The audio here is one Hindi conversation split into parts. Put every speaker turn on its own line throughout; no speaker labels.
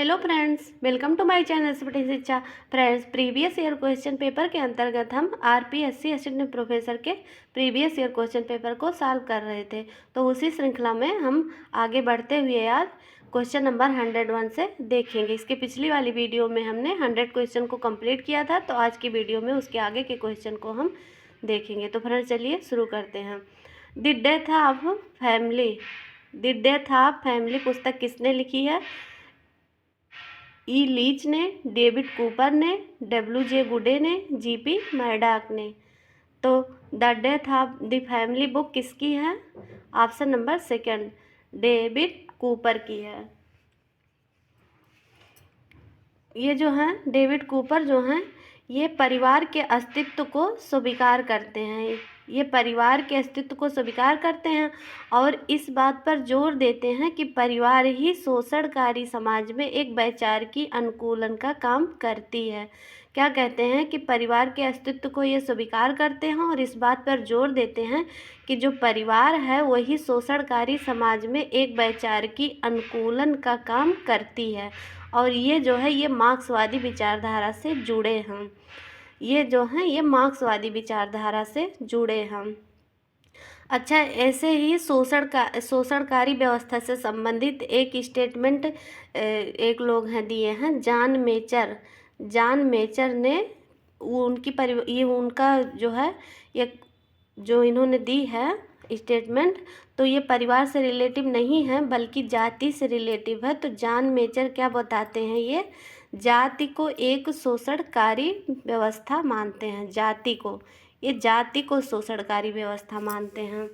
Hello friends, welcome to my channel Sphatik Shiksha. Friends, previous year question paper के अंतर्गत हम आरपीएससी असिस्टेंट प्रोफेसर के प्रीवियस ईयर क्वेश्चन पेपर को सॉल्व कर रहे थे। तो उसी श्रृंखला में हम आगे बढ़ते हुए आज क्वेश्चन नंबर 101 से देखेंगे। इसके पिछली वाली वीडियो में हमने 100 क्वेश्चन को कंप्लीट किया था, तो आज की वीडियो में उसके आगे के क्वेश्चन को हम देखेंगे। तो फ्रेंड्स, चलिए शुरू करते हैं। द डेथ ऑफ फैमिली पुस्तक किसने लिखी है? ई लीच ने, डेविड कूपर ने, डब्ल्यू.जे. गुडे ने, जी.पी. मर्डॉक ने। तो the death of the family book किसकी है? Option number second, David Cooper की है। ये जो हैं डेविड कूपर जो हैं, ये परिवार के अस्तित्व को स्वीकार करते हैं। ये परिवार के अस्तित्व को स्वीकार करते हैं और इस बात पर जोर देते हैं कि परिवार ही शोषणकारी समाज में एक वैचारिकी अनुकूलन का काम करती है। क्या कहते हैं कि परिवार के अस्तित्व को ये स्वीकार करते हैं और इस बात पर जोर देते हैं कि जो परिवार है वही शोषणकारी समाज में एक वैचारिकी अनुकूलन का काम करती है। और ये जो है ये मार्क्सवादी विचारधारा से जुड़े हैं। ये जो हैं ये मार्क्सवादी विचारधारा से जुड़े हैं। अच्छा, ऐसे ही शोषणकारी व्यवस्था से संबंधित एक स्टेटमेंट एक लोग हैं दिए हैं, जॉन मेचर ने ये उनका जो है ये जो इन्होंने दी है स्टेटमेंट, तो ये परिवार से रिलेटिव नहीं है बल्कि जाति से रिलेटिव है। तो जॉन मेचर क्या बताते हैं? ये जाति को एक शोषणकारी व्यवस्था मानते हैं। जाति को शोषणकारी व्यवस्था मानते हैं।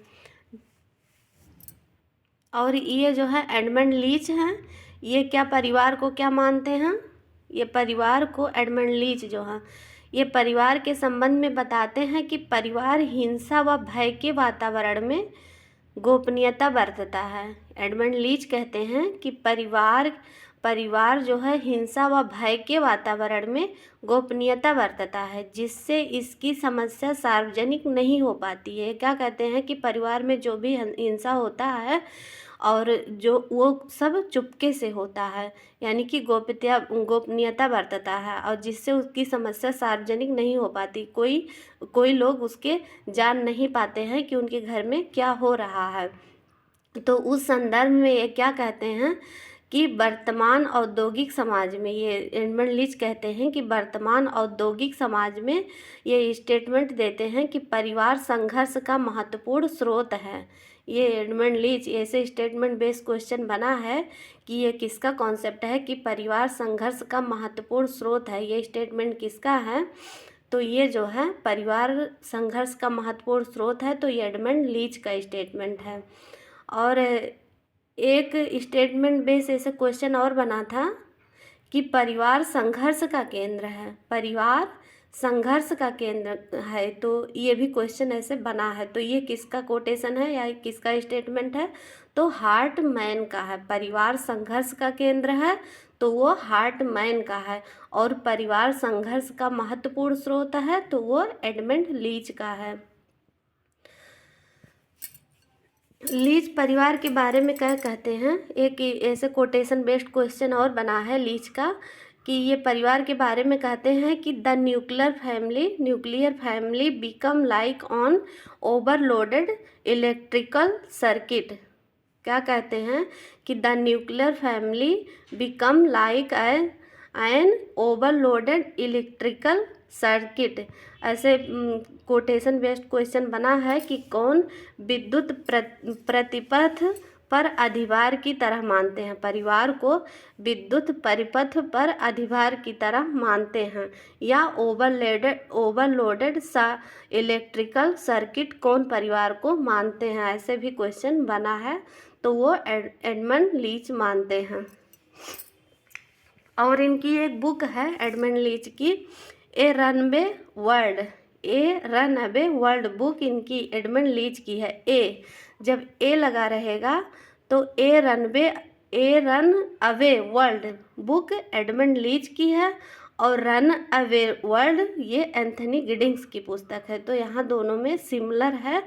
और ये जो है एडमंड लीच हैं, ये क्या परिवार को क्या मानते हैं? ये परिवार को एडमंड लीच जो है ये परिवार के संबंध में बताते हैं कि परिवार हिंसा व भय के वातावरण में गोपनीयता बरतता है। एडमंड लीच कहते हैं कि परिवार जो है हिंसा व भय के वातावरण में गोपनीयता बरतता है, जिससे इसकी समस्या सार्वजनिक नहीं हो पाती है। क्या कहते हैं कि परिवार में जो भी हिंसा होता है और जो वो सब चुपके से होता है, यानी कि गोपनीयता बरतता है और जिससे उसकी समस्या सार्वजनिक नहीं हो पाती। कोई लोग उसके जान नहीं पाते हैं कि उनके घर में क्या हो रहा है। तो उस संदर्भ में ये क्या कहते हैं कि वर्तमान औद्योगिक समाज में, ये एडमंड लीच कहते हैं कि वर्तमान औद्योगिक समाज में ये स्टेटमेंट देते हैं कि परिवार संघर्ष का महत्वपूर्ण स्रोत है। ये एडमंड लीच ऐसे स्टेटमेंट बेस्ड क्वेश्चन बना है कि ये किसका कॉन्सेप्ट है कि परिवार संघर्ष का महत्वपूर्ण स्रोत है। ये स्टेटमेंट किसका है? तो ये जो है परिवार संघर्ष का महत्वपूर्ण स्रोत है, तो ये एडमंड लीच का स्टेटमेंट है। और एक स्टेटमेंट बेस ऐसे क्वेश्चन और बना था कि परिवार संघर्ष का केंद्र है। परिवार संघर्ष का केंद्र है, तो ये भी क्वेश्चन ऐसे बना है। तो ये किसका कोटेशन है या किसका स्टेटमेंट है? तो हार्टमैन का है। परिवार संघर्ष का केंद्र है तो वो हार्टमैन का है। और परिवार संघर्ष का महत्वपूर्ण स्रोत है तो वो एडमंड लीच का है। लीच परिवार के बारे में क्या कहते हैं? एक ऐसे कोटेशन बेस्ड क्वेश्चन और बना है लीच का कि ये परिवार के बारे में कहते हैं कि the nuclear family become like on overloaded electrical circuit. क्या कहते हैं कि the nuclear family become like an overloaded electrical circuit. ऐसे कोटेशन बेस्ड क्वेश्चन बना है कि कौन विद्युत प्रतिपथ पर अधिभार की तरह मानते हैं? परिवार को विद्युत परिपथ पर अधिभार की तरह मानते हैं या ओवरलोडेड सा इलेक्ट्रिकल सर्किट कौन परिवार को मानते हैं? ऐसे भी क्वेश्चन बना है, तो वो एडमंड लीच मानते हैं। और इनकी एक बुक है एडमंड लीच की, ए रनअवे वर्ल्ड बुक इनकी एडमंड लीच की है। जब ए लगा रहेगा तो a runaway world book Edmund Leach की है और रन अवे वर्ल्ड ये एंथनी गिडिंग्स की पुस्तक है। तो यहाँ दोनों में सिमिलर है,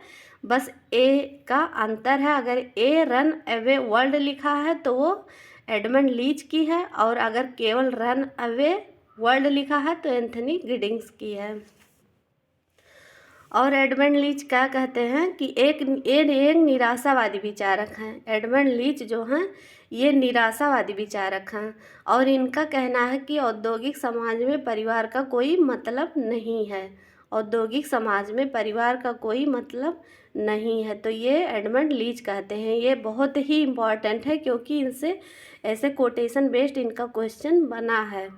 बस ए का अंतर है। अगर ए रन अवे वर्ल्ड लिखा है तो वो एडमंड लीच की है, और अगर केवल रन अवे वर्ल्ड लिखा है तो एंथनी गिडिंग्स की है। और एडमंड लीच क्या कहते हैं कि एक निराशावादी विचारक हैं। एडमंड लीच जो हैं ये निराशावादी विचारक हैं, और इनका कहना है कि औद्योगिक समाज में परिवार का कोई मतलब नहीं है। औद्योगिक समाज में परिवार का कोई मतलब नहीं है, तो ये एडमंड लीच कहते हैं। ये बहुत ही इम्पॉर्टेंट है, क्योंकि इनसे ऐसे कोटेशन बेस्ड इनका क्वेश्चन बना है।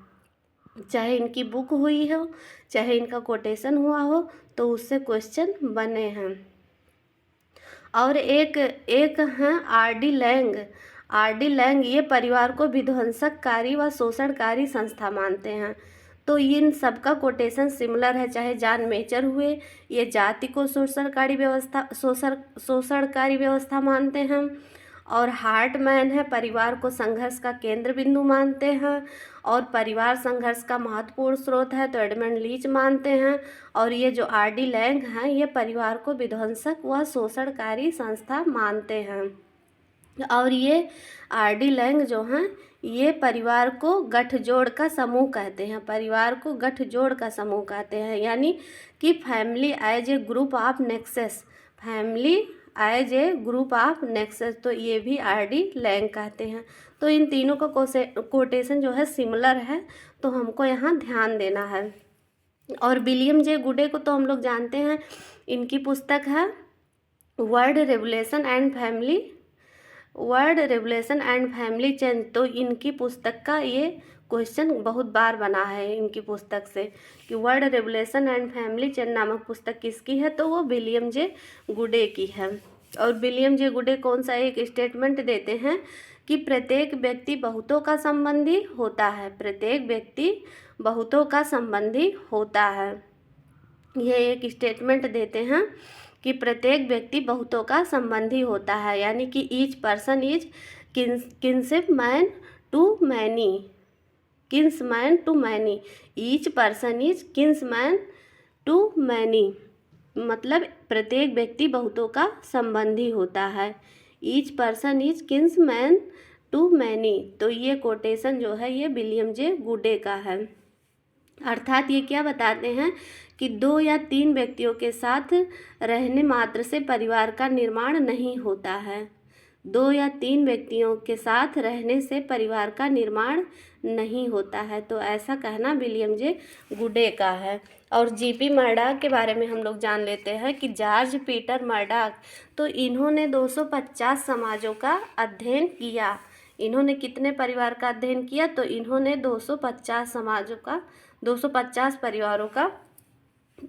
चाहे इनकी बुक हुई हो, चाहे इनका कोटेशन हुआ हो, तो उससे क्वेश्चन बने हैं। और एक हैं आर.डी. लैंग। आर.डी. लैंग ये परिवार को विध्वंसककारी व शोषणकारी संस्था मानते हैं। तो इन सबका कोटेशन सिमिलर है, चाहे जॉन मेचर हुए, ये जाति को शोषणकारी व्यवस्था मानते हैं। और हार्टमैन है, परिवार को संघर्ष का केंद्र बिंदु मानते हैं, और परिवार संघर्ष का महत्वपूर्ण स्रोत है, तो एडमंड लीच मानते हैं। और ये जो आर.डी. लैंग हैं ये परिवार को विध्वंसक व शोषणकारी संस्था मानते हैं। और ये आर.डी. लैंग जो हैं ये परिवार को गठजोड़ का समूह कहते हैं। परिवार को गठजोड़ का समूह कहते हैं, यानी कि family as a group of nexus, family as a group of nexus, तो ये भी आर.डी. लैंग कहते हैं। तो इन तीनों का कोटेशन जो है सिमिलर है, तो हमको यहाँ ध्यान देना है। और विलियम जे गुडे को तो हम लोग जानते हैं, इनकी पुस्तक है world revolution and family change. तो इनकी पुस्तक का ये क्वेश्चन बहुत बार बना है इनकी पुस्तक से, कि world revolution and family change नामक पुस्तक किसकी है, तो वो विलियम जे गुडे की है। और विलियम जे गुडे कौन सा एक स्टेटमेंट देते हैं कि प्रत्येक व्यक्ति बहुतों का संबंधी होता है, प्रत्येक व्यक्ति बहुतों का संबंधी होता है। ये एक स्टेटमेंट देते हैं कि प्रत्येक व्यक्ति बहुतों का संबंधी होता है, यानी कि each person is kinsman to many, kinsman to many, each person is kinsman to many, मतलब प्रत्येक व्यक्ति बहुतों का संबंधी होता है। Each person is kinsman to many, तो ये कोटेशन जो है ये विलियम जे गुडे का है। अर्थात ये क्या बताते हैं कि 2 या 3 व्यक्तियों के साथ रहने मात्र से परिवार का निर्माण नहीं होता है। 2 या 3 व्यक्तियों के साथ रहने से परिवार का निर्माण नहीं होता है, तो ऐसा कहना विलियम जे गुडे का है। और जीपी मर्डॉक के बारे में हम लोग जान लेते हैं कि जॉर्ज पीटर मर्डॉक, तो इन्होंने 250 समाजों का अध्ययन किया। इन्होंने कितने परिवार का अध्ययन किया, तो इन्होंने 250 परिवारों का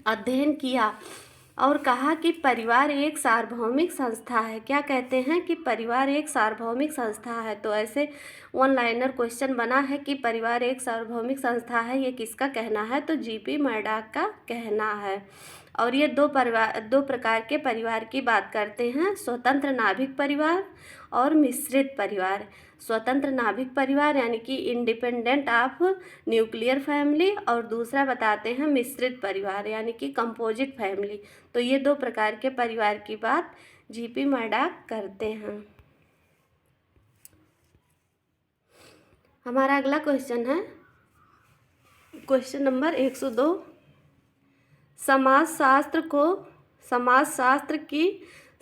अध्ययन किया, और कहा कि परिवार एक सार्वभौमिक संस्था है। क्या कहते हैं कि परिवार एक सार्वभौमिक संस्था है। तो ऐसे वन लाइनर क्वेश्चन बना है कि परिवार एक सार्वभौमिक संस्था है, ये किसका कहना है, तो जीपी मर्डॉक का कहना है। और ये दो प्रकार के परिवार की बात करते हैं, स्वतंत्र नाभिक परिवार और मिश्रित परिवार। स्वतंत्र नाभिक परिवार यानी कि इंडिपेंडेंट ऑफ न्यूक्लियर फैमिली, और दूसरा बताते हैं मिश्रित परिवार यानी कि कंपोजिट फैमिली। तो ये 2 प्रकार के परिवार की बात जीपी मर्डॉक करते हैं। हमारा अगला क्वेश्चन है क्वेश्चन नंबर 102। समाजशास्त्र की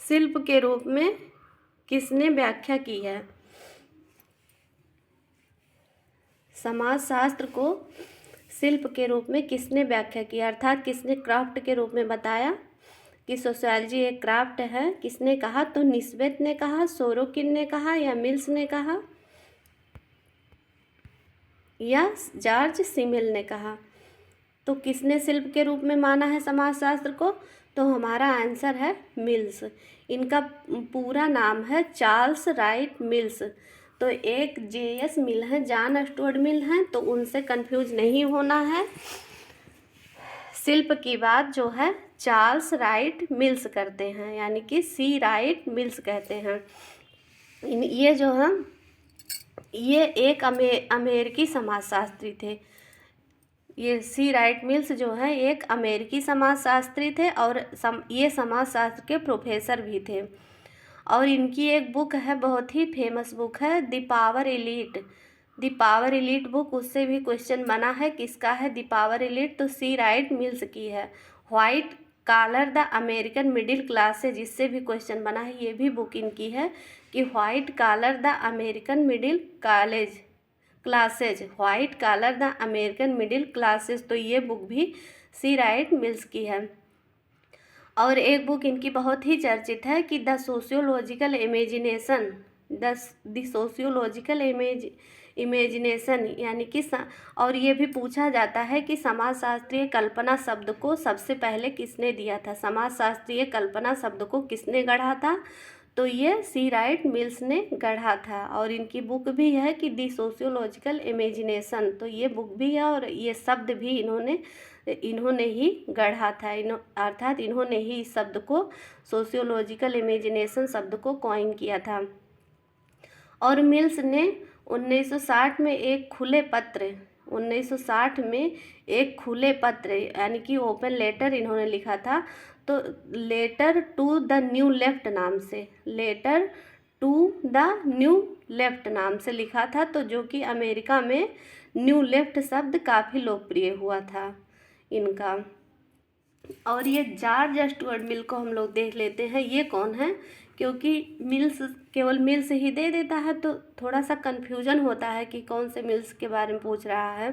शिल्प के रूप में किसने व्याख्या की है। समाजशास्त्र को शिल्प के रूप में किसने व्याख्या की, अर्थात किसने क्राफ्ट के रूप में बताया कि सोशियोलॉजी एक क्राफ्ट है। किसने कहा, तो निस्बेट ने कहा, सोरोकिन ने कहा, या मिल्स ने कहा, या जॉर्ज सिमेल ने कहा। तो किसने शिल्प के रूप में माना है समाजशास्त्र को, तो हमारा आंसर है मिल्स। इनका पूरा नाम है चार्ल्स राइट मिल्स। तो एक J.S. मिल है, जॉन स्टुअर्ट मिल हैं, तो उनसे कंफ्यूज नहीं होना है। शिल्प की बात जो है चार्ल्स राइट मिल्स करते हैं, यानी कि C. राइट मिल्स कहते हैं। ये जो है ये एक अमेरिकी समाजशास्त्री थे। ये C. राइट मिल्स जो है एक अमेरिकी समाजशास्त्री थे, और ये समाजशास्त्र के प्रोफेसर भी थे। और इनकी एक बुक है, बहुत ही फेमस बुक है, the power elite. The power elite book, उससे भी क्वेश्चन बना है। किसका है द पावर एलीट? तो सी राइट मिल्स की है। White collar the American middle classes, इससे भी क्वेश्चन बना है। ये भी बुक इनकी है कि white collar the American middle classes, white collar the American middle classes, तो ये बुक भी सी राइट मिल्स की है। और एक बुक इनकी बहुत ही चर्चित है कि the sociological imagination, the sociological imagination, यानी कि और ये भी पूछा जाता है कि समाजशास्त्रीय कल्पना शब्द को सबसे पहले किसने दिया था? समाजशास्त्रीय कल्पना शब्द को किसने गढ़ा था? तो ये सी राइट मिल्स ने गढ़ा था। और इनकी बुक भी है कि दी सोशियोलॉजिकल इमेजिनेशन, तो ये बुक भी है और ये शब्द भी इन्होंने ही गढ़ा था। अर्थात इन्होंने ही इस शब्द को, सोशियोलॉजिकल इमेजिनेशन शब्द को कॉइन किया था। और मिल्स ने 1960 में एक खुले पत्र, 1960 में एक खुले पत्र यानी कि ओपन लेटर इन्होंने लिखा था। तो letter to the new left नाम से, letter to the new left नाम से लिखा था। तो जो कि अमेरिका में न्यू लेफ्ट शब्द काफ़ी लोकप्रिय हुआ था इनका। और ये जॉर्ज स्टुअर्ट मिल को हम लोग देख लेते हैं, ये कौन है? क्योंकि मिल्स केवल मिल्स ही दे देता है तो थोड़ा सा कन्फ्यूजन होता है कि कौन से मिल्स के बारे में पूछ रहा है।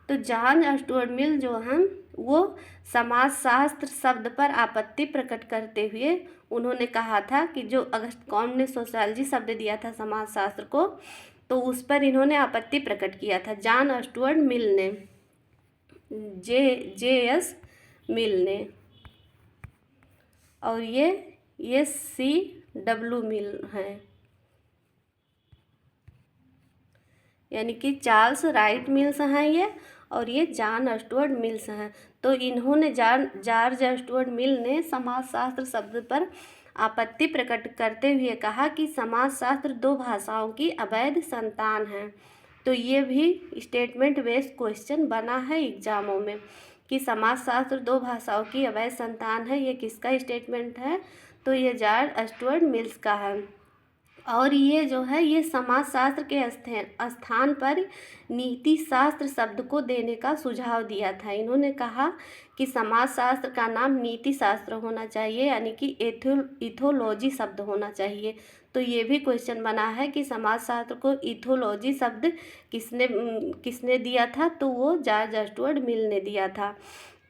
तो जॉर्ज स्टुअर्ट मिल जो हैं वो समाजशास्त्र शब्द पर आपत्ति प्रकट करते हुए उन्होंने कहा था कि जो अगस्त कॉम्ट ने सोशियोलॉजी शब्द दिया था समाजशास्त्र को, तो उस पर इन्होंने आपत्ति प्रकट किया था। जॉन स्टुअर्ट मिल ने, जे.एस. मिल ने। और ये C.W. मिल हैं, यानी कि चार्ल्स राइट मिल्स हैं ये, और ये जॉन स्टुअर्ट मिल्स हैं। तो इन्होंने जॉर्ज स्टुअर्ट मिल ने समाजशास्त्र शब्द पर आपत्ति प्रकट करते हुए कहा कि समाजशास्त्र दो भाषाओं की अवैध संतान है। तो ये भी स्टेटमेंट बेस्ड क्वेश्चन बना है एग्जामों में कि समाजशास्त्र दो भाषाओं की अवैध संतान है। ये किसका स्टेटमेंट है? तो ये जॉर्ज स्टुअर्ट मिल्स का है। और ये जो है ये समाजशास्त्र के स्थान पर नीति शास्त्र शब्द को देने का सुझाव दिया था। इन्होंने कहा कि समाजशास्त्र का नाम नीति शास्त्र होना चाहिए, यानी कि इथोलॉजी शब्द होना चाहिए। तो ये भी क्वेश्चन बना है कि समाजशास्त्र को इथोलॉजी शब्द किसने दिया था? तो वो जॉर्ज स्टुअर्ट मिल ने दिया था।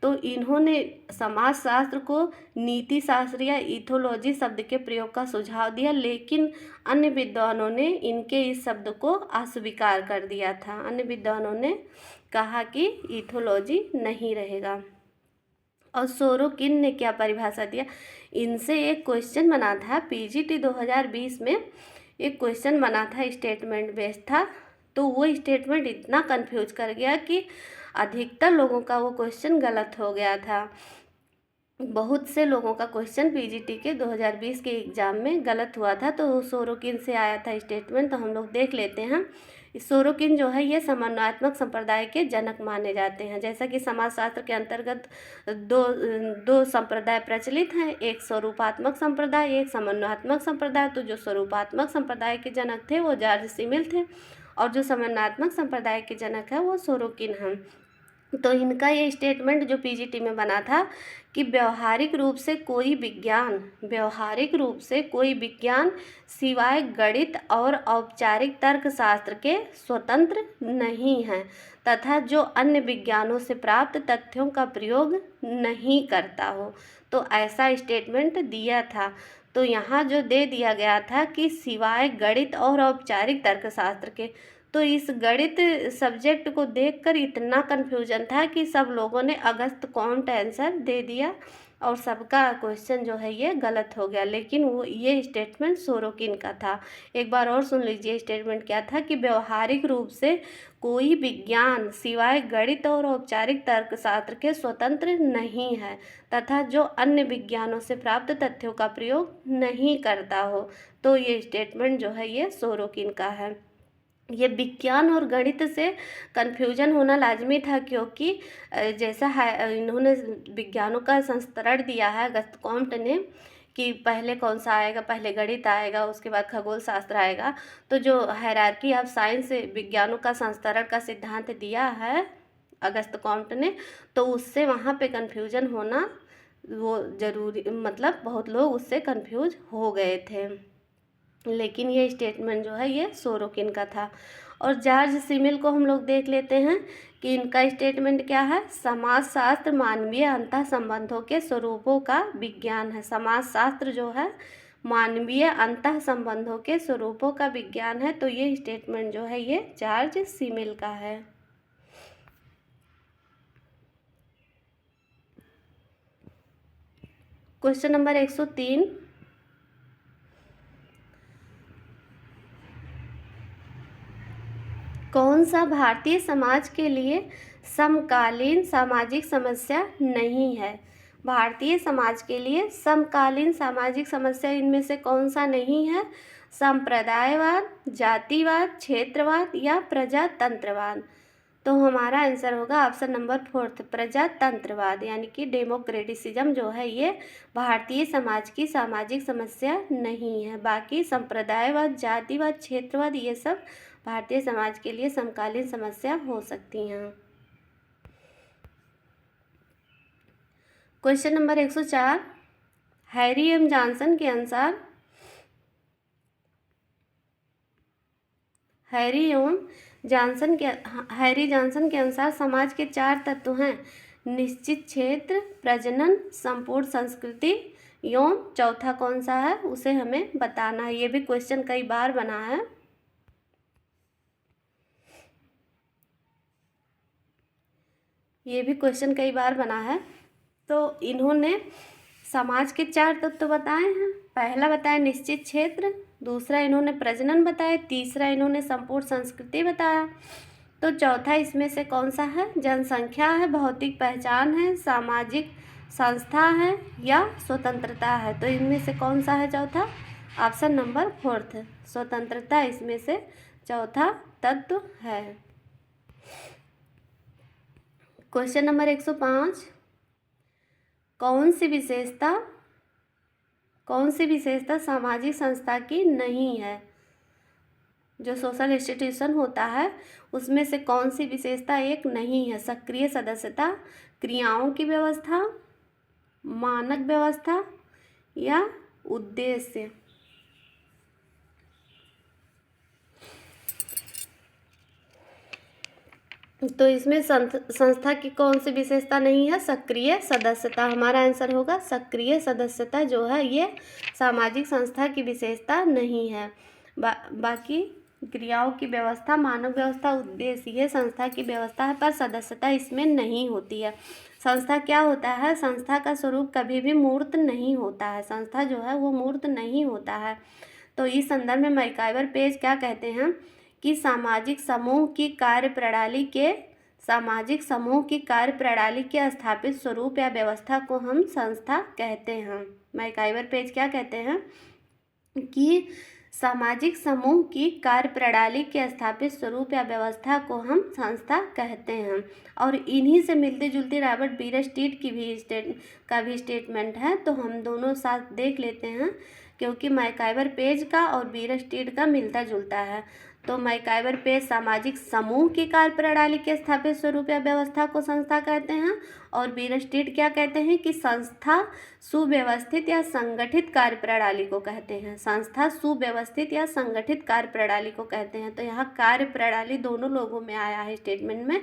तो इन्होंने समाजशास्त्र को नीति शास्त्र या इथोलॉजी शब्द के प्रयोग का सुझाव दिया, लेकिन अन्य विद्वानों ने इनके इस शब्द को अस्वीकार कर दिया था। अन्य विद्वानों ने कहा कि इथोलॉजी नहीं रहेगा। और सोरोकिन ने क्या परिभाषा दिया? इनसे एक क्वेश्चन बना था पीजीटी 2020 में, एक क्वेश्चन बना था, स्टेटमेंट बेस्ड था। तो वो स्टेटमेंट इतना कंफ्यूज कर गया कि अधिकतर लोगों का वो क्वेश्चन गलत हो गया था। बहुत से लोगों का क्वेश्चन पीजीटी के 2020 के एग्ज़ाम में गलत हुआ था। तो सोरोकिन से आया था स्टेटमेंट, तो हम लोग देख लेते हैं। सोरोकिन जो है ये समन्वयात्मक संप्रदाय के जनक माने जाते हैं। जैसा कि समाजशास्त्र के अंतर्गत दो संप्रदाय प्रचलित हैं, एक स्वरूपात्मक संप्रदाय, एक समन्वयात्मक संप्रदाय। तो जो स्वरूपात्मक संप्रदाय के जनक थे वो जॉर्ज सी मिल थे, और जो समन्वयात्मक संप्रदाय के जनक है वो सोरोकिन हैं। तो इनका ये स्टेटमेंट जो पीजीटी में बना था कि व्यावहारिक रूप से कोई विज्ञान सिवाय गणित और औपचारिक तर्कशास्त्र के स्वतंत्र नहीं है तथा जो अन्य विज्ञानों से प्राप्त तथ्यों का प्रयोग नहीं करता हो। तो ऐसा स्टेटमेंट दिया था। तो यहाँ जो दे दिया गया था कि सिवाय गणित और औपचारिक तर्कशास्त्र के, तो इस गणित सब्जेक्ट को देखकर इतना कन्फ्यूजन था कि सब लोगों ने अगस्त कॉम्ट आंसर दे दिया और सबका क्वेश्चन जो है ये गलत हो गया। लेकिन वो ये स्टेटमेंट सोरोकिन का था। एक बार और सुन लीजिए स्टेटमेंट क्या था कि व्यावहारिक रूप से कोई विज्ञान सिवाय गणित और औपचारिक तर्कशास्त्र के स्वतंत्र नहीं है तथा जो अन्य विज्ञानों से प्राप्त तथ्यों का प्रयोग नहीं करता हो। तो ये स्टेटमेंट जो है ये सोरोकिन का है। ये विज्ञान और गणित से कन्फ्यूजन होना लाजमी था, क्योंकि जैसा है इन्होंने विज्ञानों का संस्करण दिया है अगस्त कॉम्ट ने कि पहले कौन सा आएगा, पहले गणित आएगा, उसके बाद खगोल शास्त्र आएगा। तो जो हायरार्की ऑफ साइंस विज्ञानों का संस्तरण का सिद्धांत दिया है अगस्त कॉम्ट ने, तो उससे वहाँ पे कन्फ्यूजन होना वो ज़रूरी, मतलब बहुत लोग उससे कन्फ्यूज हो गए थे। लेकिन ये स्टेटमेंट जो है ये सोरोकिन का था। और जॉर्ज सिमिल को हम लोग देख लेते हैं कि इनका स्टेटमेंट क्या है। समाजशास्त्र मानवीय अंतः संबंधों के स्वरूपों का विज्ञान है। समाजशास्त्र जो है मानवीय अंतः संबंधों के स्वरूपों का विज्ञान है। तो ये स्टेटमेंट जो है ये जॉर्ज सिमिल का है। क्वेश्चन नंबर 103, कौन सा भारतीय समाज के लिए समकालीन सामाजिक समस्या नहीं है। भारतीय समाज के लिए समकालीन सामाजिक समस्या इनमें से कौन सा नहीं है। संप्रदायवाद, जातिवाद, क्षेत्रवाद या प्रजातंत्रवाद। तो हमारा आंसर होगा ऑप्शन नंबर 4, प्रजातंत्रवाद, यानी कि डेमोक्रेटिसिज्म जो है ये भारतीय समाज की सामाजिक समस्या नहीं है। बाकी संप्रदायवाद, जातिवाद, क्षेत्रवाद ये सब भारतीय समाज के लिए समकालीन समस्या हो सकती हैं। Question number 104, Harry M Johnson के अनुसार हैरी जॉनसन के अनुसार समाज के 4 तत्व हैं। निश्चित क्षेत्र, प्रजनन, संपूर्ण संस्कृति एवं चौथा कौन सा है उसे हमें बताना है। ये भी क्वेश्चन कई बार बना है। तो इन्होंने समाज के 4 तत्व बताए हैं। पहला बताया निश्चित क्षेत्र, दूसरा इन्होंने प्रजनन बताया, तीसरा इन्होंने संपूर्ण संस्कृति बताया। तो चौथा इसमें से कौन सा है। जनसंख्या है, भौतिक पहचान है, सामाजिक संस्था है या स्वतंत्रता है। तो इनमें से कौन सा है चौथा। ऑप्शन नंबर 4, स्वतंत्रता इसमें से चौथा तत्व है। क्वेश्चन नंबर 105, कौन सी विशेषता सामाजिक संस्था की नहीं है। जो सोशल इंस्टीट्यूशन होता है उसमें से कौन सी विशेषता एक नहीं है। सक्रिय सदस्यता, क्रियाओं की व्यवस्था, मानक व्यवस्था या उद्देश्य। तो इसमें संस्था की कौन सी विशेषता नहीं है। सक्रिय सदस्यता हमारा आंसर होगा। सक्रिय सदस्यता जो है ये सामाजिक संस्था की विशेषता नहीं है। बाकी क्रियाओं की व्यवस्था, मानव व्यवस्था, उद्देश्य ये संस्था की व्यवस्था है, पर सदस्यता इसमें नहीं होती है। संस्था क्या होता है। संस्था का स्वरूप कभी भी मूर्त नहीं होता है। संस्था जो है वो मूर्त नहीं होता है। तो इस संदर्भ में मैकाइवर पेज क्या कहते हैं कि सामाजिक समूह की कार्यप्रणाली के स्थापित स्वरूप या व्यवस्था को हम संस्था कहते हैं। मैकाइवर पेज क्या कहते हैं कि सामाजिक समूह की कार्यप्रणाली के स्थापित स्वरूप या व्यवस्था को हम संस्था कहते हैं। और इन्हीं से मिलती जुलती रॉबर्ट बीयरस्टीट का भी स्टेटमेंट है। तो हम दोनों साथ देख लेते हैं क्योंकि मैकाइवर पेज का और बीयरस्टीट का मिलता जुलता है। तो मैकाइवर पेज सामाजिक समूह की कार्यप्रणाली के स्थापित स्वरूप या व्यवस्था को संस्था कहते हैं और बीयरस्टीट क्या कहते हैं कि संस्था सुव्यवस्थित या संगठित कार्यप्रणाली को कहते हैं। संस्था सुव्यवस्थित या संगठित कार्यप्रणाली को कहते हैं। तो यहाँ कार्यप्रणाली दोनों लोगों में आया है स्टेटमेंट में,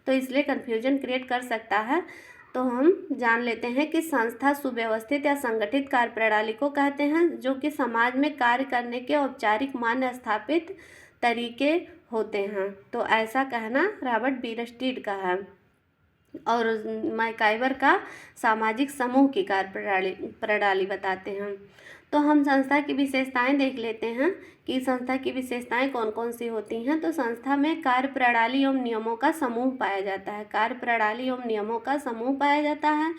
तो इसलिए कन्फ्यूजन क्रिएट कर सकता है। तो हम जान लेते हैं कि संस्था सुव्यवस्थित या संगठित कार्यप्रणाली को कहते हैं जो कि समाज में कार्य करने के औपचारिक मान्य स्थापित तरीके होते हैं। तो ऐसा कहना रॉबर्ट बीयरस्टीट का है। और मैकाइवर का सामाजिक समूह की कार्यप्रणाली बताते हैं। तो हम संस्था की विशेषताएं देख लेते हैं कि संस्था की विशेषताएं कौन कौन सी होती हैं। तो संस्था में कार्यप्रणाली एवं नियमों का समूह पाया जाता है। कार्यप्रणाली एवं नियमों का समूह पाया जाता है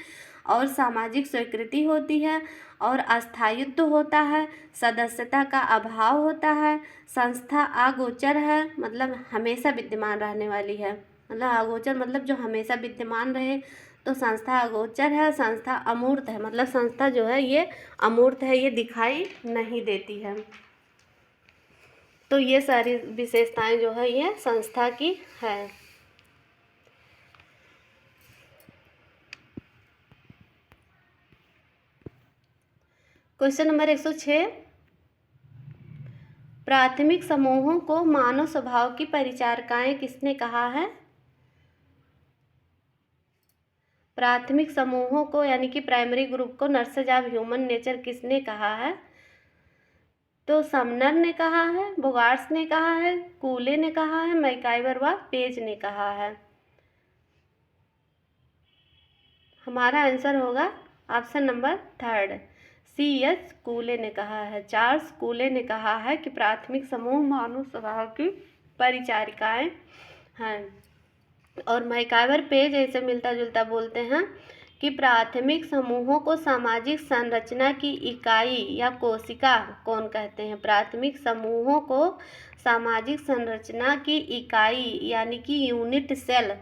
और सामाजिक स्वीकृति होती है और अस्थायित्व होता है। सदस्यता का अभाव होता है। संस्था अगोचर है, मतलब हमेशा विद्यमान रहने वाली है। मतलब अगोचर मतलब जो हमेशा विद्यमान रहे। तो तो संस्था अगोचर है, संस्था अमूर्त है, मतलब संस्था जो है ये अमूर्त है, ये दिखाई नहीं देती है। तो ये सारी विशेषताएं जो है ये संस्था की है। क्वेश्चन नंबर 106, प्राथमिक समूहों को मानव स्वभाव की परिचारिकाएं किसने कहा है? प्राथमिक समूहों को यानी कि प्राइमरी ग्रुप को नर्सेज ऑफ ह्यूमन नेचर किसने कहा है? तो समनर ने कहा है, बोगार्ट्स ने कहा है, कूले ने कहा है, मैकाइवर व पेज ने कहा है। हमारा आंसर होगा ऑप्शन नंबर 3, C.H. कूले ने कहा है। चार्ल्स कूले ने कहा है कि प्राथमिक समूह मानव स्वभाव की परिचारिकाएं हैं। और मैकाइवर पेज ऐसे मिलता जुलता बोलते हैं कि प्राथमिक समूहों को सामाजिक संरचना की इकाई या कोशिका कौन कहते हैं? प्राथमिक समूहों को सामाजिक संरचना की इकाई यानी कि यूनिट सेल।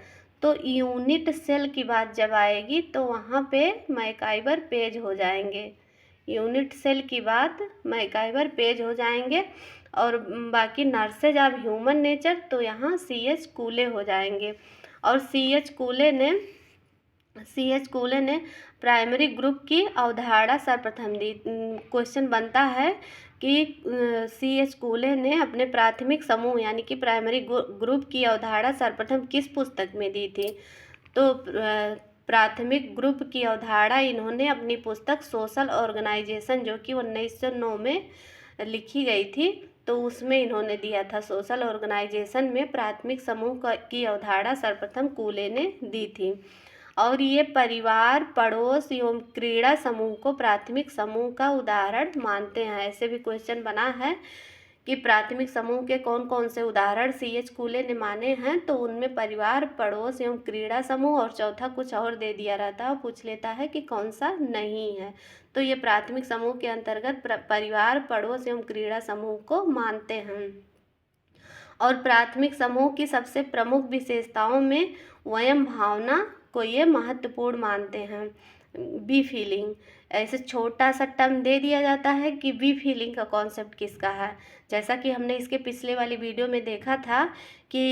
तो यूनिट सेल की बात जब आएगी तो वहाँ पे मैकाइवर पेज हो जाएंगे। यूनिट सेल की बात मैकाइवर पेज हो जाएंगे। और बाकी नर्सेज ऑफ ह्यूमन नेचर तो यहाँ C.H. कूले हो जाएंगे। और C.H. कूले ने प्राइमरी ग्रुप की अवधारणा सर्वप्रथम दी। क्वेश्चन बनता है कि C.H. कूले ने अपने प्राथमिक समूह यानी कि प्राइमरी ग्रुप की अवधारणा सर्वप्रथम किस पुस्तक में दी थी? तो प्राथमिक ग्रुप की अवधारणा इन्होंने अपनी पुस्तक सोशल ऑर्गेनाइजेशन जो कि 1909 में लिखी गई थी, तो उसमें इन्होंने दिया था। सोशल ऑर्गेनाइजेशन में प्राथमिक समूह की अवधारणा सर्वप्रथम कूले ने दी थी। और ये परिवार, पड़ोस एवं क्रीड़ा समूह को प्राथमिक समूह का उदाहरण मानते हैं। ऐसे भी क्वेश्चन बना है कि प्राथमिक समूह के कौन कौन से उदाहरण C.H. कूले ने माने हैं? तो उनमें परिवार, पड़ोस एवं क्रीड़ा समूह और चौथा कुछ और दे दिया रहता है और पूछ लेता है कि कौन सा नहीं है। तो ये प्राथमिक समूह के अंतर्गत परिवार, पड़ोस एवं क्रीड़ा समूह को मानते हैं। और प्राथमिक समूह की सबसे प्रमुख विशेषताओं में वयम भावना को ये महत्वपूर्ण मानते हैं। बी फीलिंग, ऐसे छोटा सा टर्म दे दिया जाता है कि बी फीलिंग का कॉन्सेप्ट किसका है। जैसा कि हमने इसके पिछले वाली वीडियो में देखा था कि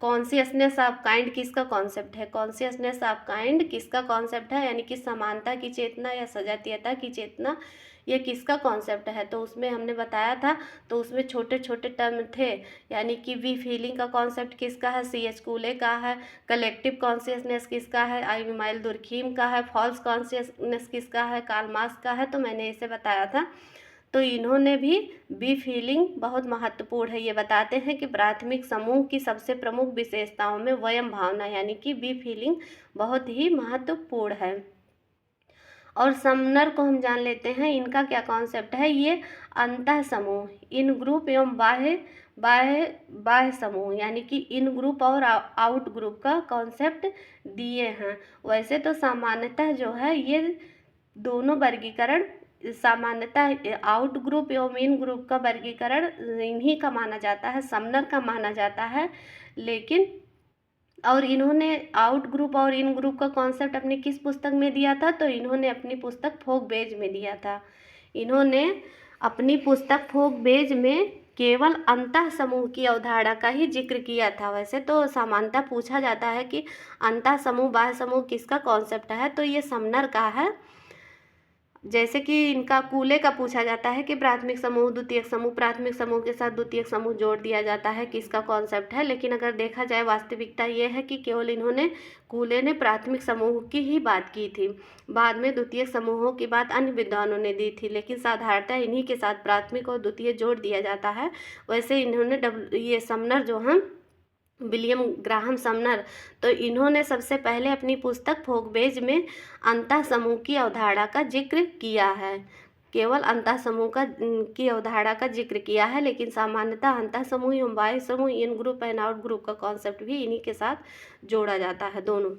कॉन्शियसनेस ऑफ काइंड किसका कॉन्सेप्ट है? कॉन्शियसनेस ऑफ काइंड किसका कॉन्सेप्ट है? यानी कि समानता की चेतना या सजातीयता की चेतना, ये किसका कॉन्सेप्ट है? तो उसमें हमने बताया था, तो उसमें छोटे छोटे टर्म थे। यानी कि वी फीलिंग का कॉन्सेप्ट किसका है? C.H. कूले का है। कलेक्टिव कॉन्शियसनेस किसका है? इमानुएल दुर्खीम का है। फॉल्स कॉन्शियसनेस किसका है? कार्ल मार्क्स का है। तो मैंने इसे बताया था। तो इन्होंने भी बी फीलिंग बहुत महत्वपूर्ण है। ये बताते हैं कि प्राथमिक समूह की सबसे प्रमुख विशेषताओं में वयम भावना यानी कि बी फीलिंग बहुत ही महत्वपूर्ण है। और समनर को हम जान लेते हैं, इनका क्या कॉन्सेप्ट है? ये अंतः समूह, इन ग्रुप एवं बाह्य समूह यानी कि इन ग्रुप और आउट ग्रुप का कॉन्सेप्ट दिए हैं। वैसे तो सामान्यतः जो है ये दोनों वर्गीकरण, सामान्यतः आउट ग्रुप एवं इन ग्रुप का वर्गीकरण इन्हीं का माना जाता है, समनर का माना जाता है। लेकिन और इन्होंने आउट ग्रुप और इन ग्रुप का कॉन्सेप्ट अपनी किस पुस्तक में दिया था? तो इन्होंने अपनी पुस्तक फोकबेज में दिया था। इन्होंने अपनी पुस्तक फोकबेज में केवल अंतः समूह की अवधारणा का ही जिक्र किया था। वैसे तो सामान्यतः पूछा जाता है कि अंतः समूह बाह्य समूह किसका कॉन्सेप्ट है, तो ये समनर का है। जैसे कि इनका कूले का पूछा जाता है कि प्राथमिक समूह, द्वितीयक समूह, प्राथमिक समूह के साथ द्वितीयक समूह जोड़ दिया जाता है, किसका कॉन्सेप्ट है। लेकिन अगर देखा जाए वास्तविकता ये है कि केवल इन्होंने, कूले ने प्राथमिक समूह की ही बात की थी। बाद में द्वितीयक समूहों की बात अन्य विद्वानों ने दी थी, लेकिन साधारणतः इन्हीं के साथ प्राथमिक और द्वितीय जोड़ दिया जाता है। वैसे इन्होंने ये समनर जो हैं, विलियम ग्राहम समनर, तो इन्होंने सबसे पहले अपनी पुस्तक फोकबेज में अंतः समूह की अवधारणा का जिक्र किया है। केवल अंतः समूह की अवधारणा का जिक्र किया है, लेकिन सामान्यतः अंतः समूह एवं बाह्य समूह, इन ग्रुप एंड आउट ग्रुप का कॉन्सेप्ट भी इन्हीं के साथ जोड़ा जाता है दोनों।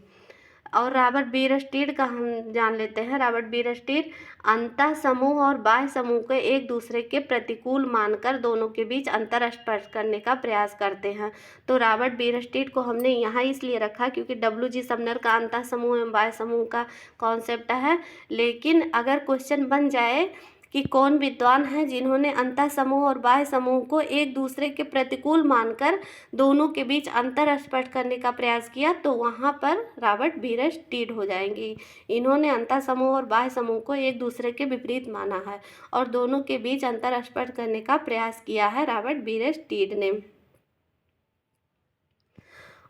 और रॉबर्ट बीरस्टीड का हम जान लेते हैं। रॉबर्ट बीरस्टीड अंतः समूह और बाह्य समूह को एक दूसरे के प्रतिकूल मानकर दोनों के बीच अंतर स्पष्ट करने का प्रयास करते हैं। तो रॉबर्ट बीरस्टीड को हमने यहाँ इसलिए रखा क्योंकि डब्ल्यू.जी. समनर का अंतः समूह एवं बाह्य समूह का कॉन्सेप्ट है। लेकिन अगर क्वेश्चन बन जाए कि कौन विद्वान हैं जिन्होंने अंतः समूह और बाह्य समूह को एक दूसरे के प्रतिकूल मानकर दोनों के बीच अंतर स्पष्ट करने का प्रयास किया, तो वहाँ पर रॉबर्ट बीरस्टीड हो जाएंगे। इन्होंने अंतः समूह और बाह्य समूह को एक दूसरे के विपरीत माना है और दोनों के बीच अंतर स्पष्ट करने का प्रयास किया है रॉबर्ट बीरस्टीड ने।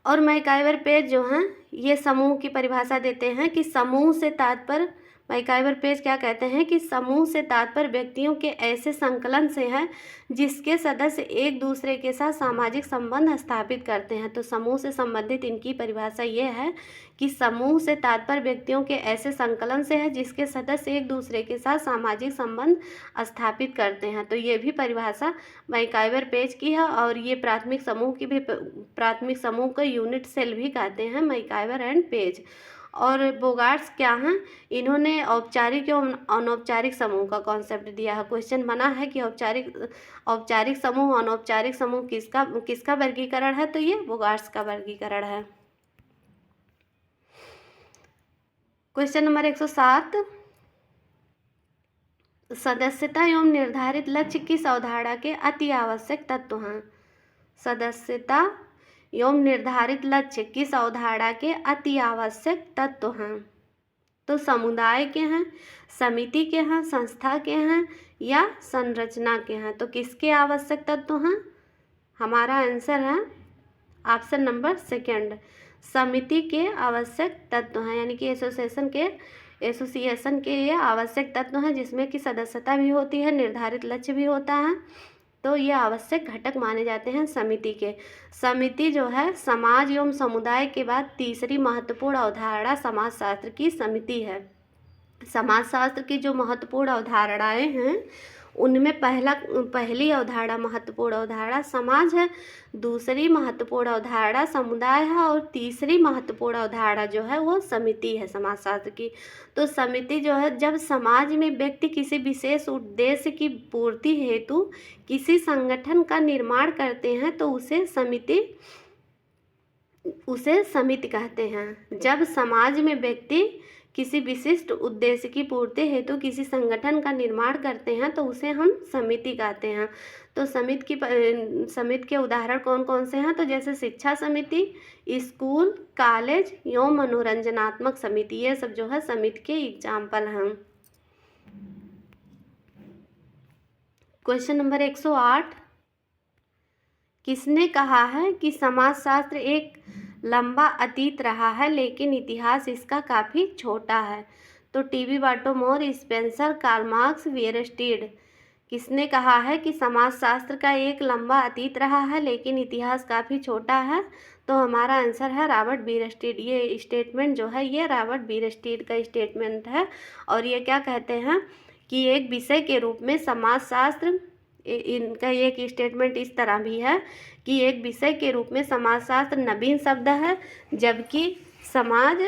और मैकाइवर पेज जो हैं ये समूह की परिभाषा देते हैं कि समूह से तात्पर्य, मैकाइवर पेज क्या कहते हैं कि समूह से तात्पर्य व्यक्तियों के ऐसे संकलन से है जिसके सदस्य एक दूसरे के साथ सामाजिक संबंध स्थापित करते हैं। तो समूह से संबंधित इनकी परिभाषा ये है कि समूह से तात्पर्य व्यक्तियों के ऐसे संकलन से है जिसके सदस्य एक दूसरे के साथ सामाजिक संबंध स्थापित करते हैं। तो ये भी परिभाषा मैकाइवर पेज की है और ये प्राथमिक समूह की भी, प्राथमिक समूह को यूनिट सेल भी कहते हैं मैकाइवर एंड पेज। और बोगार्ट्स क्या हैं, इन्होंने औपचारिक एवं अनौपचारिक समूह का कॉन्सेप्ट दिया है। क्वेश्चन बना है कि औपचारिक समूह अनौपचारिक समूह किसका वर्गीकरण है, तो ये बोगार्ट्स का वर्गीकरण है। क्वेश्चन नंबर 107, सदस्यता एवं निर्धारित लक्ष्य किस अवधारणा के अति आवश्यक तत्व हैं। सदस्यता एवं निर्धारित लक्ष्य किस अवधारणा के अति आवश्यक तत्व हैं। तो समुदाय के हैं, समिति के हैं, संस्था के हैं या संरचना के हैं। तो किसके आवश्यक तत्व हैं, हमारा आंसर है ऑप्शन नंबर सेकंड, समिति के आवश्यक तत्व हैं। यानी कि एसोसिएशन के ये आवश्यक तत्व हैं जिसमें कि सदस्यता भी होती है, निर्धारित लक्ष्य भी होता है। तो ये आवश्यक घटक माने जाते हैं समिति के। समिति जो है समाज एवं समुदाय के बाद तीसरी महत्वपूर्ण अवधारणा समाजशास्त्र की समिति है। समाजशास्त्र की जो महत्वपूर्ण अवधारणाएं हैं उनमें पहली अवधारणा महत्वपूर्ण अवधारणा समाज है, दूसरी महत्वपूर्ण अवधारणा समुदाय है और तीसरी महत्वपूर्ण अवधारणा जो है वो समिति है समाजशास्त्र की। तो समिति जो है, जब समाज में व्यक्ति किसी विशेष उद्देश्य की पूर्ति हेतु किसी संगठन का निर्माण करते हैं तो उसे समिति कहते हैं। जब समाज में व्यक्ति किसी विशिष्ट उद्देश्य की पूर्ति हेतु किसी संगठन का निर्माण करते हैं तो उसे हम समिति कहते हैं। तो समिति के उदाहरण कौन कौन से हैं, तो जैसे शिक्षा समिति, स्कूल, कॉलेज एवं मनोरंजनात्मक समिति, ये सब जो है समिति के एग्जाम्पल हैं। क्वेश्चन नंबर 108, किसने कहा है कि समाजशास्त्र एक लंबा अतीत रहा है लेकिन इतिहास इसका काफ़ी छोटा है। तो टीबी बाटोमोर, स्पेंसर, कार्ल मार्क्स, बीरस्टीड। किसने कहा है कि समाजशास्त्र का एक लंबा अतीत रहा है लेकिन इतिहास काफ़ी छोटा है, तो हमारा आंसर है रॉबर्ट बीरस्टीड। ये स्टेटमेंट जो है ये रॉबर्ट बीरस्टीड का स्टेटमेंट है। और ये क्या कहते हैं कि एक विषय के रूप में समाजशास्त्र, इनका एक स्टेटमेंट इस तरह भी है कि एक विषय के रूप में समाजशास्त्र नवीन शब्द है जबकि समाज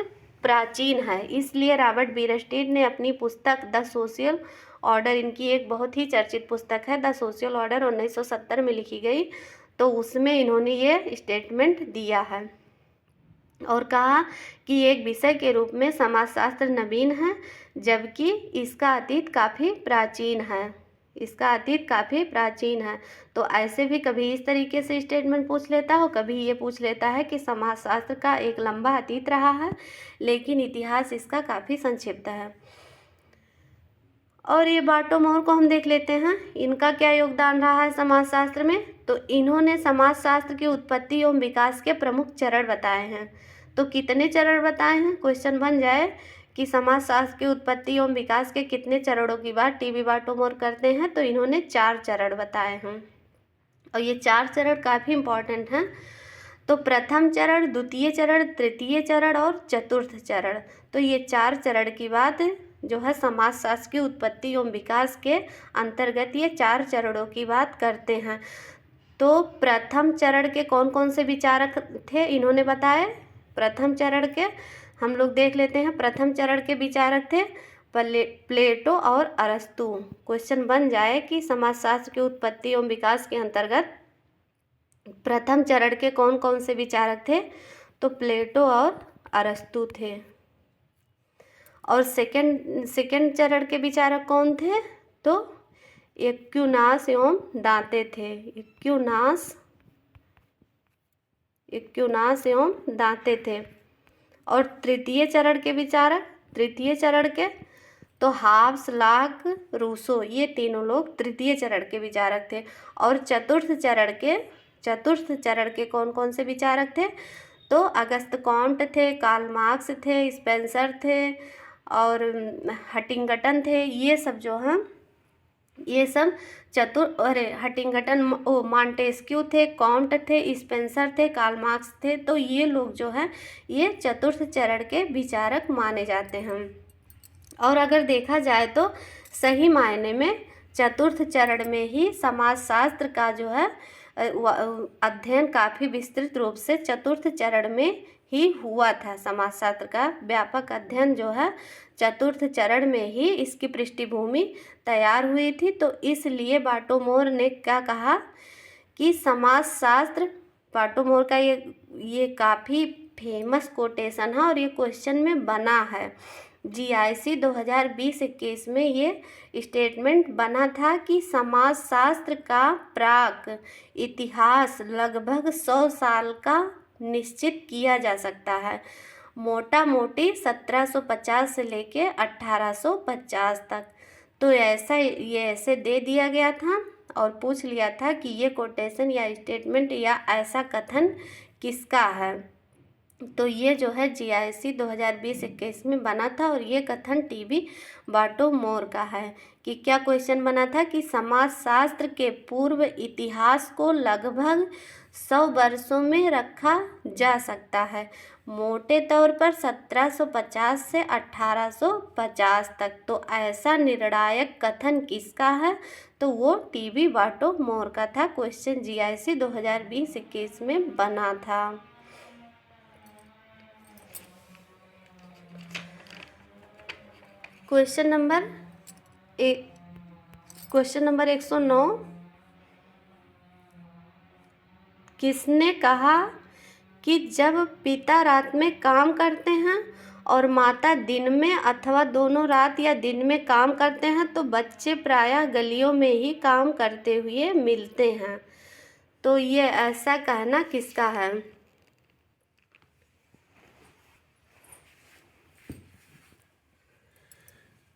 प्राचीन है। इसलिए रॉबर्ट बीरस्टीड ने अपनी पुस्तक द सोशल ऑर्डर, इनकी एक बहुत ही चर्चित पुस्तक है द सोशल ऑर्डर, 1970 में लिखी गई, तो उसमें इन्होंने ये स्टेटमेंट दिया है और कहा कि एक विषय के रूप में समाजशास्त्र नवीन है जबकि इसका अतीत काफ़ी प्राचीन है, इसका अतीत काफ़ी प्राचीन है। तो ऐसे भी कभी इस तरीके से स्टेटमेंट पूछ लेता हो, कभी ये पूछ लेता है कि समाजशास्त्र का एक लंबा अतीत रहा है लेकिन इतिहास इसका काफ़ी संक्षिप्त है। और ये बाटोमोर को हम देख लेते हैं, इनका क्या योगदान रहा है समाजशास्त्र में। तो इन्होंने समाजशास्त्र की उत्पत्ति एवं विकास के प्रमुख चरण बताए हैं। तो कितने चरण बताए हैं, क्वेश्चन बन जाए कि समाजशास्त्र की उत्पत्ति एवं विकास के कितने चरणों की बात टीबी बाटोमोर करते हैं, तो इन्होंने 4 चरण बताए हैं और ये 4 चरण काफ़ी इम्पॉर्टेंट हैं। तो प्रथम चरण, द्वितीय चरण, तृतीय चरण और चतुर्थ चरण। तो ये 4 चरण की बात जो है समाजशास्त्र की उत्पत्ति एवं विकास के अंतर्गत ये 4 चरणों की बात करते हैं। तो प्रथम चरण के कौन कौन से विचारक थे इन्होंने बताए। प्रथम चरण के हम लोग देख लेते हैं। प्रथम चरण के विचारक थे प्लेटो और अरस्तु। क्वेश्चन बन जाए कि समाजशास्त्र की उत्पत्ति एवं विकास के अंतर्गत प्रथम चरण के कौन कौन से विचारक थे, तो प्लेटो और अरस्तु थे। और सेकंड चरण के विचारक कौन थे, तो एक्विनास एवं दांते थे। एक्विनास एवं दांते थे। और तृतीय चरण के तो हाब्स, लॉक, रूसो, ये तीनों लोग तृतीय चरण के विचारक थे। और चतुर्थ चरण के कौन कौन से विचारक थे, तो अगस्त कॉम्ट थे, कार्ल मार्क्स थे, स्पेंसर थे और हटिंगटन थे। ये सब जो हैं, ये सब हटिंगटन, मॉन्टेस्क्यू थे, कॉम्ट थे, स्पेंसर थे, कार्ल मार्क्स थे। तो ये लोग जो हैं, ये चतुर्थ चरण के विचारक माने जाते हैं। और अगर देखा जाए तो सही मायने में चतुर्थ चरण में ही समाजशास्त्र का जो है अध्ययन काफ़ी विस्तृत रूप से चतुर्थ चरण में ही हुआ था। समाजशास्त्र का व्यापक अध्ययन जो है चतुर्थ चरण में ही इसकी पृष्ठभूमि तैयार हुई थी। तो इसलिए बाटोमोर ने क्या कहा कि समाजशास्त्र, बाटोमोर का ये काफ़ी फेमस कोटेशन है और ये क्वेश्चन में बना है। GIC 2020-21 में ये स्टेटमेंट बना था कि समाजशास्त्र का प्राक इतिहास लगभग 100 साल का निश्चित किया जा सकता है, मोटा मोटी 1750 से लेके 1850 तक। तो ये ऐसे दे दिया गया था और पूछ लिया था कि ये कोटेशन या स्टेटमेंट या ऐसा कथन किसका है। तो ये जो है GIC 2020-21 में बना था और ये कथन TB बाटोमोर का है। कि क्या क्वेश्चन बना था कि समाजशास्त्र के पूर्व इतिहास को लगभग 100 वर्षों में रखा जा सकता है, मोटे तौर पर 1750 से 1850 तक। तो ऐसा निर्णायक कथन किसका है, तो वो TB बाटोमोर का था। क्वेश्चन GIC 2020-21 में बना था। क्वेश्चन नंबर 109, किसने कहा कि जब पिता रात में काम करते हैं और माता दिन में अथवा दोनों रात या दिन में काम करते हैं तो बच्चे प्रायः गलियों में ही काम करते हुए मिलते हैं। तो ये ऐसा कहना किसका है,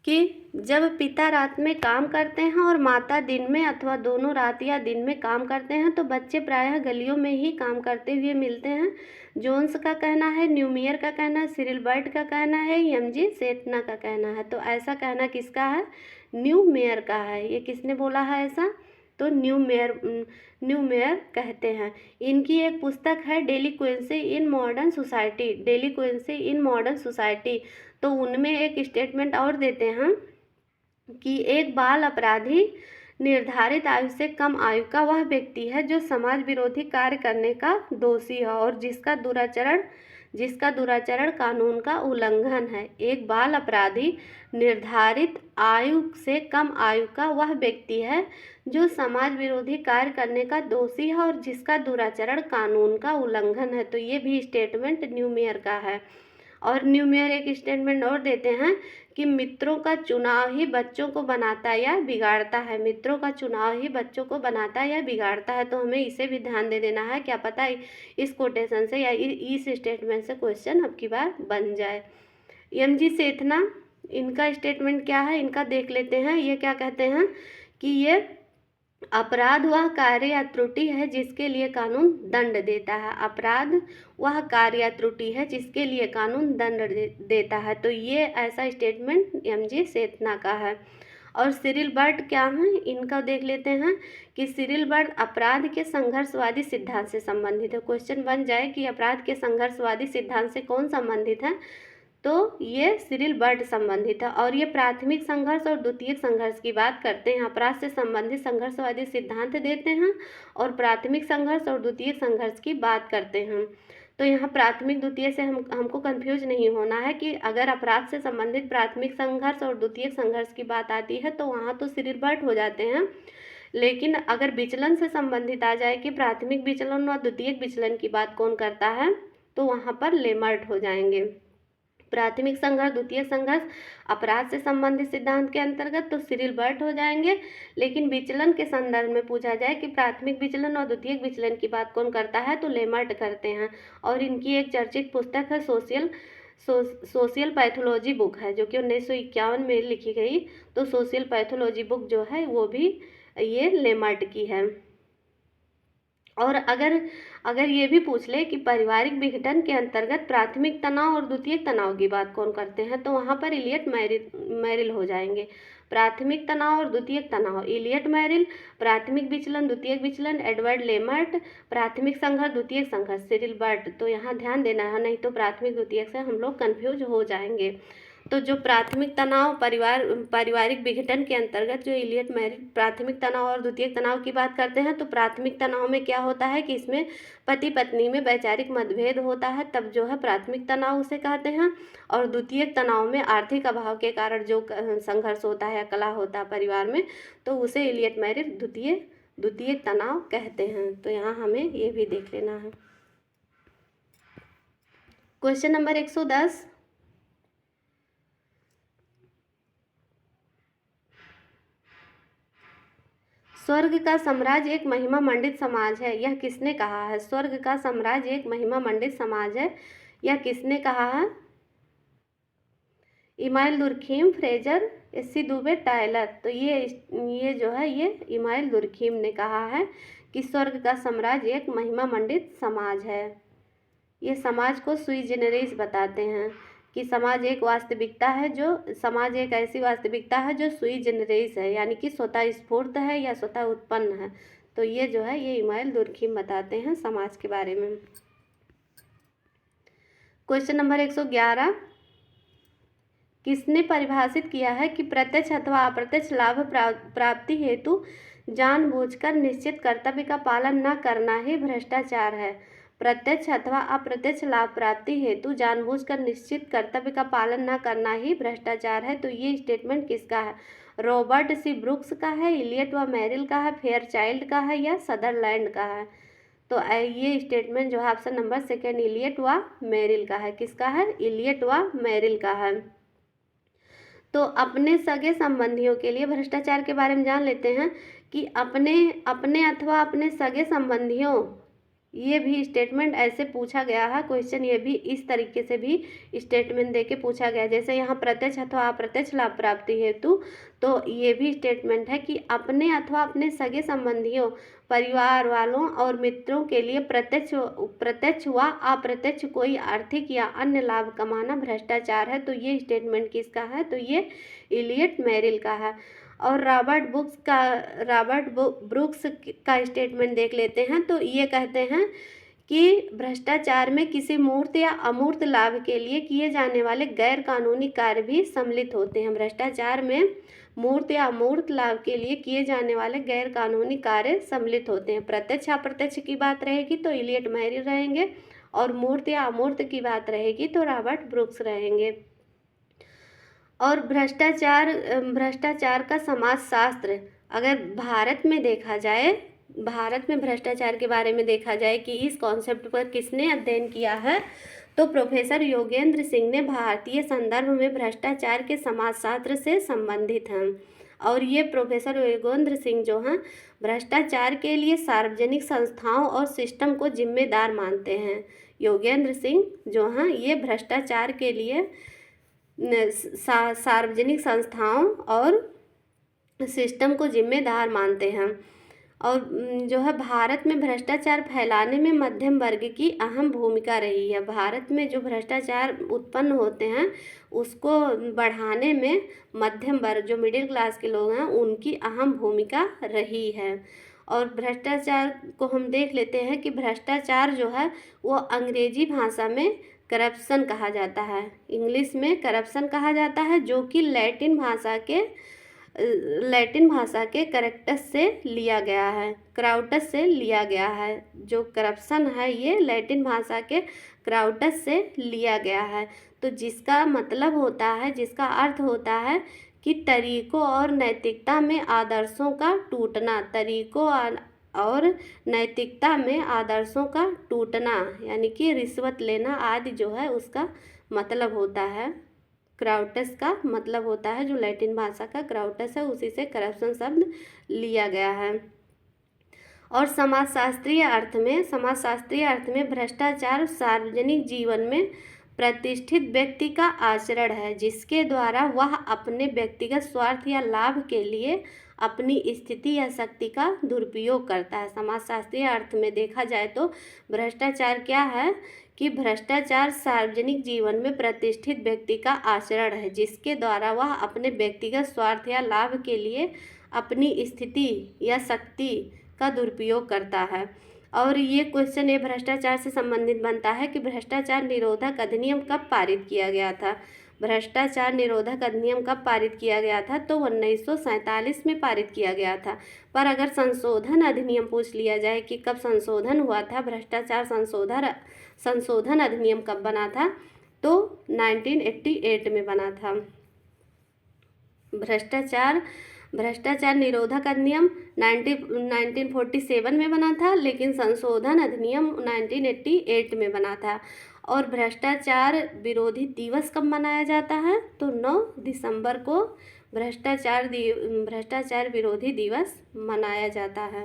कि जब पिता रात में काम करते हैं और माता दिन में अथवा दोनों रात या दिन में काम करते हैं तो बच्चे प्रायः गलियों में ही काम करते हुए मिलते हैं। जोन्स का कहना है, न्यूमियर का कहना है, सिरिल बर्ट का कहना है, MG सेथना का कहना है। तो ऐसा कहना किसका है, न्यूमियर का है। ये किसने बोला है ऐसा, तो न्यूमियर कहते हैं। इनकी एक पुस्तक है डेलिक्वेंसी इन मॉडर्न सोसाइटी। तो उनमें एक स्टेटमेंट और देते हैं कि एक बाल अपराधी निर्धारित आयु से कम आयु का वह व्यक्ति है जो समाज विरोधी कार्य करने का दोषी है और जिसका दुराचरण कानून का उल्लंघन है। एक बाल अपराधी निर्धारित आयु से कम आयु का वह व्यक्ति है जो समाज विरोधी कार्य करने का दोषी है और जिसका दुराचरण कानून का उल्लंघन है। तो ये भी स्टेटमेंट न्यूमियर का है। और न्यूमियर एक स्टेटमेंट और देते हैं कि मित्रों का चुनाव ही बच्चों को बनाता या बिगाड़ता है। मित्रों का चुनाव ही बच्चों को बनाता या बिगाड़ता है। तो हमें इसे भी ध्यान दे देना है, क्या पता इस कोटेशन से या इस स्टेटमेंट से क्वेश्चन अब की बार बन जाए। MG सेथना, इनका स्टेटमेंट क्या है, इनका देख लेते हैं। ये क्या कहते हैं कि ये अपराध वह कार्य या त्रुटि है जिसके लिए कानून दंड देता है। अपराध वह कार्य या त्रुटि है जिसके लिए कानून दंड देता है। तो ये ऐसा स्टेटमेंट MG सेथना का है। और सिरिल बर्ट क्या है, इनका देख लेते हैं कि सिरिल बर्ट अपराध के संघर्षवादी सिद्धांत से संबंधित है। क्वेश्चन बन जाए कि अपराध के संघर्षवादी सिद्धांत से कौन संबंधित है, तो ये सिरिल बर्ट संबंधित है। और ये प्राथमिक संघर्ष और द्वितीयक संघर्ष की बात करते हैं। अपराध से संबंधित संघर्षवादी सिद्धांत देते हैं और प्राथमिक संघर्ष और द्वितीयक संघर्ष की बात करते हैं। तो यहाँ प्राथमिक द्वितीय से हमको कंफ्यूज नहीं होना है कि अगर अपराध से संबंधित प्राथमिक संघर्ष और द्वितीयक संघर्ष की बात आती है तो वहाँ तो सिरबट हो जाते हैं, लेकिन अगर विचलन से संबंधित आ जाए कि प्राथमिक विचलन और द्वितीयक विचलन की बात कौन करता है तो वहाँ पर लेमर्ट हो जाएंगे। प्राथमिक संघर्ष द्वितीयक संघर्ष अपराध से संबंधित सिद्धांत के अंतर्गत तो सिरिलबर्ट हो जाएंगे, लेकिन विचलन के संदर्भ में पूछा जाए कि प्राथमिक विचलन और द्वितीयक विचलन की बात कौन करता है तो लेमर्ट करते हैं। और इनकी एक चर्चित पुस्तक है सोशियल पैथोलॉजी बुक है, जो कि 1951 में लिखी गई। तो सोशियल पैथोलॉजी बुक जो है वो भी ये लेमर्ट की है। और अगर ये भी पूछ ले कि पारिवारिक विघटन के अंतर्गत प्राथमिक तनाव और द्वितीयक तनाव की बात कौन करते हैं तो वहाँ पर इलियट मैरिल हो जाएंगे। प्राथमिक तनाव और द्वितीयक तनाव इलियट मैरिल, प्राथमिक विचलन द्वितीयक विचलन एडवर्ड लेमर्ट, प्राथमिक संघर्ष द्वितीयक संघर्ष सिरिलबर्ट। तो यहाँ ध्यान देना है, नहीं तो प्राथमिक द्वितीयक से हम लोग कन्फ्यूज हो जाएंगे। तो जो प्राथमिक तनाव पारिवारिक विघटन के अंतर्गत जो इलियट मैरिल प्राथमिक तनाव और द्वितीयक तनाव की बात करते हैं तो प्राथमिक तनाव में क्या होता है कि इसमें पति पत्नी में वैचारिक मतभेद होता है, तब जो है प्राथमिक तनाव उसे कहते हैं। और द्वितीयक तनाव में आर्थिक अभाव के कारण जो संघर्ष होता है या कलह होता है परिवार में तो उसे इलियट मैरिल द्वितीयक तनाव कहते हैं। तो यहाँ हमें ये भी देख लेना है। क्वेश्चन नंबर 110, स्वर्ग का साम्राज्य एक महिमा मंडित समाज है, यह किसने कहा है? स्वर्ग का साम्राज्य एक महिमा मंडित समाज है, यह किसने कहा है? Email Durkheim, Fraser, SC. Dubey, Tyler. तो ये जो है ये इमाइल दुर्खीम ने कहा है कि स्वर्ग का साम्राज्य एक महिमा मंडित समाज है। ये समाज को सुई जेनरेस बताते हैं कि समाज एक वास्तविकता है, जो समाज एक ऐसी वास्तविकता है जो सुई जेनरेस है, यानी कि स्वतः स्फूर्त है या स्वतः उत्पन्न है। तो ये जो है ये इमाइल दुर्खीम बताते हैं समाज के बारे में। क्वेश्चन नंबर 111, किसने परिभाषित किया है कि प्रत्यक्ष अथवा अप्रत्यक्ष लाभ प्राप्ति हेतु जानबूझकर निश्चित कर्तव्य का पालन न करना ही भ्रष्टाचार है? प्रत्यक्ष अथवा अप्रत्यक्ष लाभ प्राप्ति हेतु जानबूझकर निश्चित कर्तव्य का पालन न करना ही भ्रष्टाचार है। तो ये स्टेटमेंट किसका है? रॉबर्ट सी ब्रुक्स का है, इलियट व मैरिल का है, फेयरचाइल्ड का है या सदरलैंड का है? तो ये स्टेटमेंट जो है ऑप्शन नंबर सेकेंड इलियट व मैरिल का है। किसका है? इलियट व मैरिल का है। तो अपने सगे संबंधियों के लिए भ्रष्टाचार के बारे में जान लेते हैं कि अपने अथवा अपने सगे संबंधियों, ये भी स्टेटमेंट ऐसे पूछा गया है क्वेश्चन, ये भी इस तरीके से भी स्टेटमेंट देके पूछा गया। जैसे यहाँ प्रत्यक्ष अथवा अप्रत्यक्ष लाभ प्राप्ति हेतु, तो ये भी स्टेटमेंट है कि अपने अथवा अपने सगे संबंधियों, परिवार वालों और मित्रों के लिए प्रत्यक्ष व अप्रत्यक्ष कोई आर्थिक या अन्य लाभ कमाना भ्रष्टाचार है। तो ये स्टेटमेंट किसका है? तो ये इलियट मैरिल का है। और रॉबर्ट ब्रुक्स का स्टेटमेंट देख लेते हैं। तो ये कहते हैं कि भ्रष्टाचार में किसी मूर्त या अमूर्त लाभ के लिए किए जाने वाले गैर कानूनी कार्य भी सम्मिलित होते हैं। भ्रष्टाचार में मूर्त या अमूर्त लाभ के लिए किए जाने वाले गैर कानूनी कार्य सम्मिलित होते हैं। प्रत्यक्ष अप्रत्यक्ष की बात रहेगी तो इलियट मैरिल रहेंगे, और मूर्त या अमूर्त की बात रहेगी तो रॉबर्ट ब्रुक्स रहेंगे। और भ्रष्टाचार का समाजशास्त्र, अगर भारत में देखा जाए, भारत में भ्रष्टाचार के बारे में देखा जाए कि इस कॉन्सेप्ट पर किसने अध्ययन किया है, तो प्रोफेसर योगेंद्र सिंह ने भारतीय संदर्भ में भ्रष्टाचार के समाजशास्त्र से संबंधित हैं। और ये प्रोफेसर योगेंद्र सिंह जो हैं भ्रष्टाचार के लिए सार्वजनिक संस्थाओं और सिस्टम को जिम्मेदार मानते हैं। योगेंद्र सिंह जो हैं ये भ्रष्टाचार के लिए सार्वजनिक संस्थाओं और सिस्टम को जिम्मेदार मानते हैं। और जो है भारत में भ्रष्टाचार फैलाने में मध्यम वर्ग की अहम भूमिका रही है। भारत में जो भ्रष्टाचार उत्पन्न होते हैं उसको बढ़ाने में मध्यम वर्ग, जो मिडिल क्लास के लोग हैं, उनकी अहम भूमिका रही है। और भ्रष्टाचार को हम देख लेते हैं कि भ्रष्टाचार जो है वो अंग्रेजी भाषा में करप्शन कहा जाता है, इंग्लिश में करप्शन कहा जाता है, जो कि लैटिन भाषा के लैटिन भाषा के करैक्टस से लिया गया है, क्राउटस से लिया गया है। जो करप्शन है ये लैटिन भाषा के क्राउटस से लिया गया है। तो जिसका मतलब होता है, जिसका अर्थ होता है कि तरीकों और नैतिकता में आदर्शों का टूटना, तरीकों और नैतिकता में आदर्शों का टूटना, यानी कि रिश्वत लेना आदि जो है उसका मतलब होता है। क्राउटस का मतलब होता है, जो लैटिन भाषा का क्राउटस है उसी से करप्शन शब्द लिया गया है। और समाजशास्त्रीय अर्थ में भ्रष्टाचार सार्वजनिक जीवन में प्रतिष्ठित व्यक्ति का आचरण है जिसके द्वारा वह अपने व्यक्तिगत स्वार्थ या लाभ के लिए अपनी स्थिति या शक्ति का दुरुपयोग करता है। समाजशास्त्रीय अर्थ में देखा जाए तो भ्रष्टाचार क्या है कि भ्रष्टाचार सार्वजनिक जीवन में प्रतिष्ठित व्यक्ति का आचरण है जिसके द्वारा वह अपने व्यक्तिगत स्वार्थ या लाभ के लिए अपनी स्थिति या शक्ति का दुरुपयोग करता है। और ये क्वेश्चन ये भ्रष्टाचार से संबंधित बनता है कि भ्रष्टाचार निरोधक अधिनियम कब पारित किया गया था। भ्रष्टाचार निरोधक अधिनियम कब पारित किया गया था, तो 1947 में पारित किया गया था। पर अगर संशोधन अधिनियम पूछ लिया जाए कि कब संशोधन हुआ था, भ्रष्टाचार संशोधन अधिनियम कब बना था, तो 1988 में बना था। भ्रष्टाचार निरोधक अधिनियम 1947 में बना था, लेकिन संशोधन अधिनियम 1988 में बना था। और भ्रष्टाचार विरोधी दिवस कब मनाया जाता है, तो 9 दिसंबर को भ्रष्टाचार विरोधी दिवस मनाया जाता है।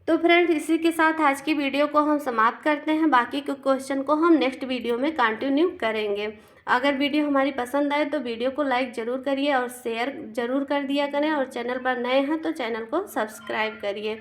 तो फ्रेंड्स, इसी के साथ आज की वीडियो को हम समाप्त करते हैं। बाकी के क्वेश्चन को हम नेक्स्ट वीडियो में कंटिन्यू करेंगे। अगर वीडियो हमारी पसंद आए तो वीडियो को लाइक ज़रूर करिए और शेयर ज़रूर कर दिया करें, और चैनल पर नए हैं तो चैनल को सब्सक्राइब करिए।